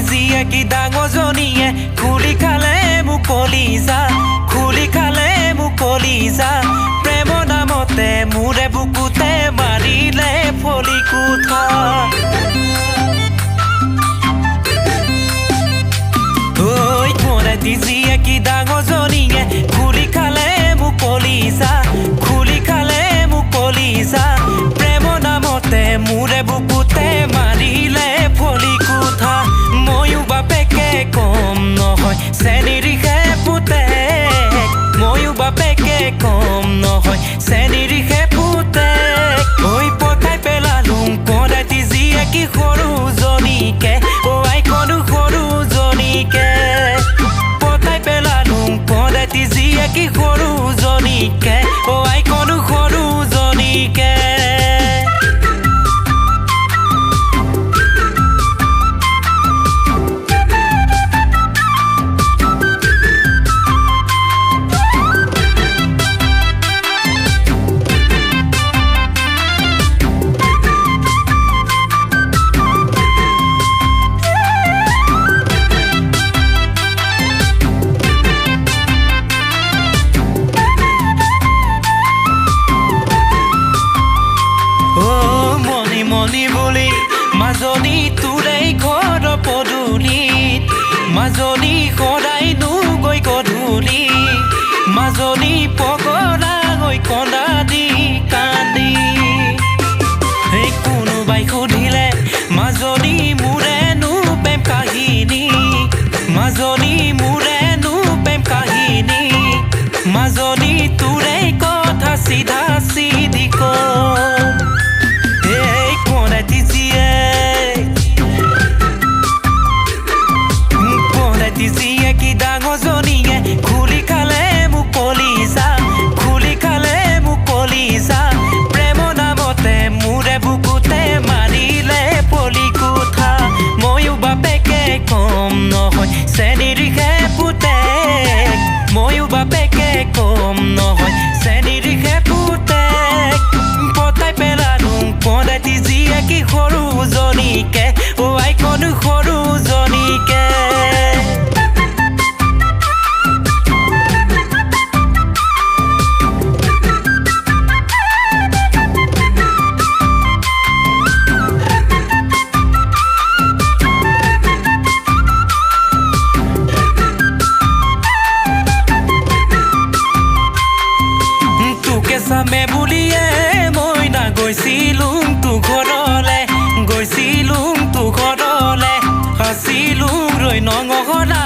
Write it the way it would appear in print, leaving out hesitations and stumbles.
জিয়ে কি ডাঙৰজনীয়ে খুলি খালে মোক কলিজা খুলি খালে মোক কলিজা প্ৰেমৰ নামতে মোৰে বুকুতে মাৰিলে ফলি কুঠা ঐ কোনে জিয়ে কি ডাঙৰজনীয়ে খুলি খালে মোক কলিজা খুলি খালে মোক কলিজা প্ৰেমৰ নামতে মোৰে বুকুতে মাৰিলে ফলি কুঠা ময়ো বাপেকে কম নহয় চেনিৰিখে পুতেক ময়ো বাপেকে কম নহয় চেনিৰিখে পুতেক ঐ পতাই পেলালোঁ কদাতি জিয়ে কি সৰুজনীকে আই কনো সৰুজনীকে পতাই পেলালোঁ কদাতি জিয়ে কি সৰুজনীকে আই কনো সৰুজনীকে মনি বুলি মাজনী তোৰেই ঘৰ পদূলিত মাজনী সদায় নুগৈ গধূলি মাজনী পগলা গৈ কন্দা দি কান্দি এই কোনোবাই সুধিলে মাজনী মোৰেনো প্ৰেম কাহিনী মাজনী মোৰেনো প্ৰেম কাহিনী মাজনী তোৰেই কথা চিধা চিধি কম জিয়ে কি ডাঙৰজনীয়ে খুলি খালে মোক কলিজা খুলি খালে মোক কলিজা প্ৰেমৰ নামতে মোৰে বুকুতে মাৰিলে ফলি কুঠা ময়ো বাপেকে কম নহয় চেনিৰিখে পুতেক ময়ো বাপেকে কম নহয় চেনিৰিখে পুতেক পতাই পেলালোঁ কদাতি জিয়ে কি সৰুজনীকে আই কনো সৰুজনীকে চামে বুলিয়ে মই না গৈছিলোঁ তো ঘৰলে গৈছিলোঁ তো ঘৰলে আছিলোঁ ৰৈ নঙহৰা